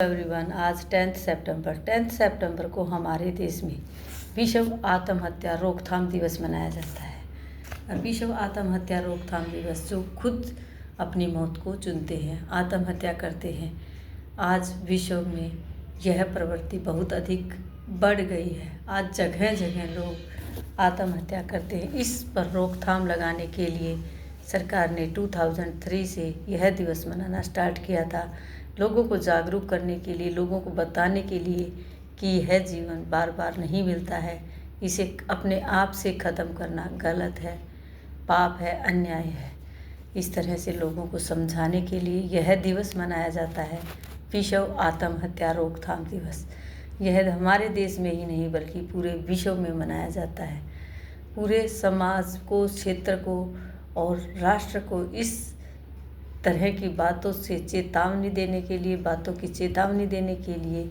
Everyone, आज 10th सितंबर को हमारे देश में विश्व आत्महत्या रोकथाम दिवस मनाया जाता है। विश्व आत्महत्या रोकथाम दिवस जो खुद अपनी मौत को चुनते हैं, आत्महत्या करते हैं, आज विश्व में यह प्रवृत्ति बहुत अधिक बढ़ गई है। आज जगह जगह लोग आत्महत्या करते हैं। इस पर रोकथाम लगाने के लिए सरकार ने 2003 से यह दिवस मनाना स्टार्ट किया था, लोगों को जागरूक करने के लिए, लोगों को बताने के लिए कि यह जीवन बार बार नहीं मिलता है, इसे अपने आप से ख़त्म करना गलत है, पाप है, अन्याय है। इस तरह से लोगों को समझाने के लिए यह दिवस मनाया जाता है, विश्व आत्महत्या रोकथाम दिवस। यह हमारे देश में ही नहीं बल्कि पूरे विश्व में मनाया जाता है। पूरे समाज को, क्षेत्र को और राष्ट्र को इस तरह की बातों से चेतावनी देने के लिए, बातों की चेतावनी देने के लिए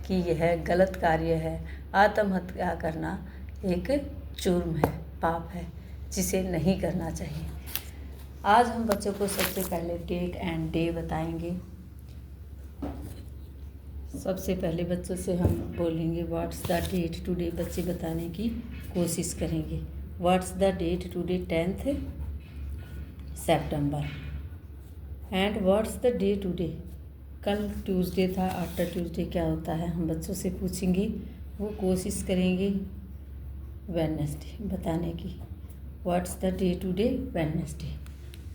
कि यह गलत कार्य है। आत्महत्या करना एक जुर्म है, पाप है, जिसे नहीं करना चाहिए। आज हम बच्चों को सबसे पहले डेट एंड डे बताएंगे। सबसे पहले बच्चों से हम बोलेंगे व्हाट्स द डेट टुडे, बच्चे बताने की कोशिश करेंगे। What's the date today? 10th सितंबर। And what's the day today? कल ट्यूसडे था, आफ्टर ट्यूसडे क्या होता है हम बच्चों से पूछेंगे, वो कोशिश करेंगे वेडनेसडे बताने की। What's the day today? Wednesday.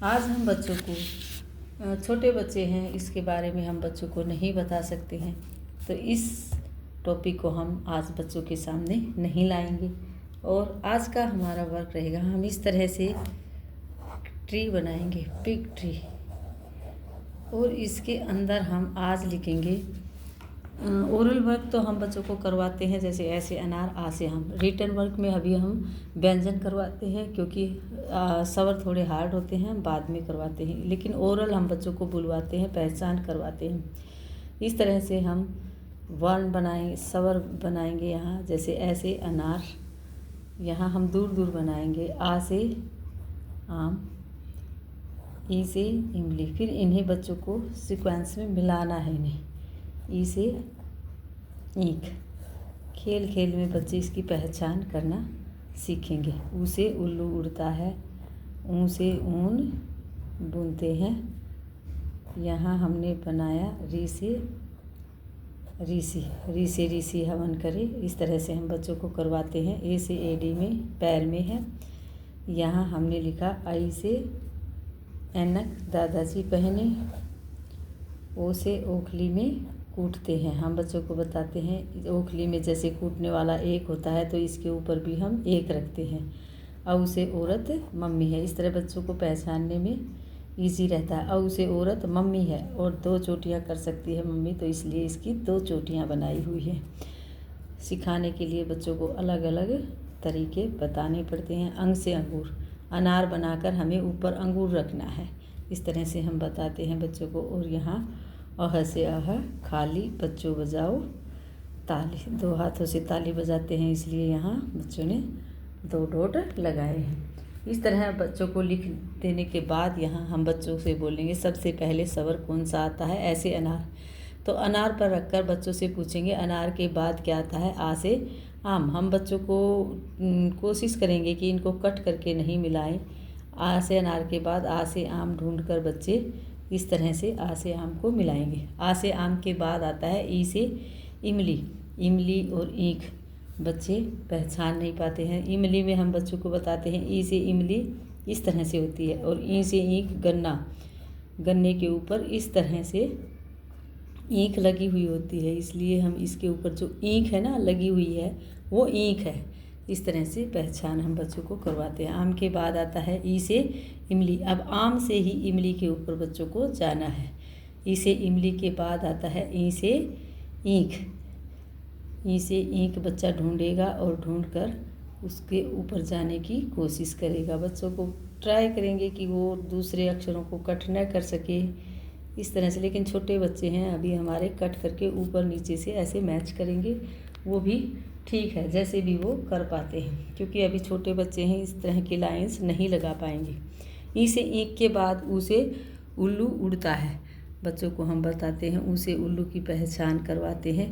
आज हम बच्चों को, छोटे बच्चे हैं, इसके बारे में हम बच्चों को नहीं बता सकते हैं, तो इस टॉपिक को हम आज बच्चों के सामने नहीं लाएंगे। और आज का हमारा वर्क रहेगा, हम इस तरह से ट्री बनाएंगे, पिग ट्री, और इसके अंदर हम आज लिखेंगे। ओरल वर्क तो हम बच्चों को करवाते हैं, जैसे ऐसे अनार, आ से हम। रिटन वर्क में अभी हम व्यंजन करवाते हैं, क्योंकि स्वर थोड़े हार्ड होते हैं, हम बाद में करवाते हैं। लेकिन ओरल हम बच्चों को बुलवाते हैं, पहचान करवाते हैं। इस तरह से हम वर्ण बनाएंगे, स्वर बनाएंगे यहाँ, जैसे ऐसे अनार। यहाँ हम दूर दूर बनाएंगे, आ से आम, ई से इमली। फिर इन्हें बच्चों को सीक्वेंस में मिलाना है, इन्हें ई से ईख। खेल खेल में बच्चे इसकी पहचान करना सीखेंगे। ऊ से उल्लू उड़ता है, ऊ से ऊन बुनते हैं। यहाँ हमने बनाया री से ऋषि, री से ऋषि हवन करे। इस तरह से हम बच्चों को करवाते हैं। ए से एडी में पैर में है। यहाँ हमने लिखा आई से ऐनक दादाजी पहने। ओ से ओखली में कूटते हैं। हम बच्चों को बताते हैं, ओखली में जैसे कूटने वाला एक होता है, तो इसके ऊपर भी हम एक रखते हैं। औ से औरत मम्मी है। इस तरह बच्चों को पहचानने में ईजी रहता है। औ से औरत मम्मी है, और 2 चोटियाँ कर सकती है मम्मी, तो इसलिए इसकी 2 चोटियाँ बनाई हुई है। सिखाने के लिए बच्चों को अलग अलग तरीके बताने पड़ते हैं। अंग से अंगूर, अनार बनाकर हमें ऊपर अंगूर रखना है। इस तरह से हम बताते हैं बच्चों को। और यहाँ अह से अह खाली, बच्चों बजाओ ताली। 2 हाथों से ताली बजाते हैं, इसलिए यहाँ बच्चों ने 2 डॉट लगाए हैं। इस तरह बच्चों को लिख देने के बाद यहाँ हम बच्चों से बोलेंगे सबसे पहले स्वर कौन सा आता है। ऐसे अनार, तो अनार पर रखकर बच्चों से पूछेंगे अनार के बाद क्या आता है। आ से आम। हम बच्चों को कोशिश करेंगे कि इनको कट करके नहीं मिलाएं। आ से अनार के बाद आ से आम ढूंढकर बच्चे इस तरह से आ से आम को मिलाएंगे। आ से आम के बाद आता है ई से इमली। इमली और ईख बच्चे पहचान नहीं पाते हैं। इमली में हम बच्चों को बताते हैं ई से इमली इस तरह से होती है, और ई से ईख गन्ना। गन्ने के ऊपर इस तरह से ईख लगी हुई होती है, इसलिए हम इसके ऊपर जो ईख है ना लगी हुई है, वो ईख है। इस तरह से पहचान हम बच्चों को करवाते हैं। आम के बाद आता है ई से इमली। अब आम से ही इमली के ऊपर बच्चों को जाना है। ई से इमली के बाद आता है ई से ईख। ई से ईख बच्चा ढूंढेगा, और ढूंढकर उसके ऊपर जाने की कोशिश करेगा। बच्चों को ट्राई करेंगे कि वो दूसरे अक्षरों को कट न कर सके, इस तरह से। लेकिन छोटे बच्चे हैं अभी हमारे, कट करके ऊपर नीचे से ऐसे मैच करेंगे, वो भी ठीक है, जैसे भी वो कर पाते हैं, क्योंकि अभी छोटे बच्चे हैं, इस तरह की लाइंस नहीं लगा पाएंगे। ई से ईख के बाद ऊ से उल्लू उड़ता है। बच्चों को हम बताते हैं, उसे उल्लू की पहचान करवाते हैं।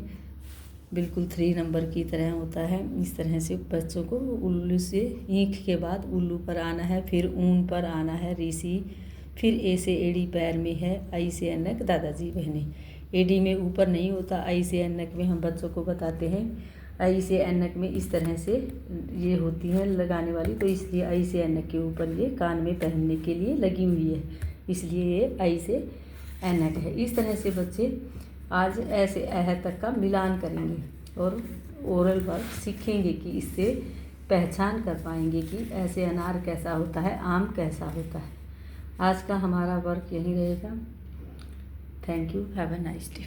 बिल्कुल 3 नंबर की तरह होता है। इस तरह से बच्चों को उल्लू से ईंख के बाद उल्लू पर आना है, फिर ऊन पर आना है ऋषि, फिर ए से एड़ी पैर में है, आई से अनक दादाजी बहने। एडी में ऊपर नहीं होता, आई से अनक में हम बच्चों को बताते हैं। आई से अनक में इस तरह से ये होती है लगाने वाली, तो इसलिए आई से अनक के ऊपर ये कान में पहनने के लिए लगी हुई है, इसलिए ये आई से अनक है। इस तरह से बच्चे आज ऐसे अह तक का मिलान करेंगे और ओरल वर्क सीखेंगे कि इससे पहचान कर पाएंगे कि ऐसे अनार कैसा होता है, आम कैसा होता है। आज का हमारा वर्क यही रहेगा। Thank you, have a nice day.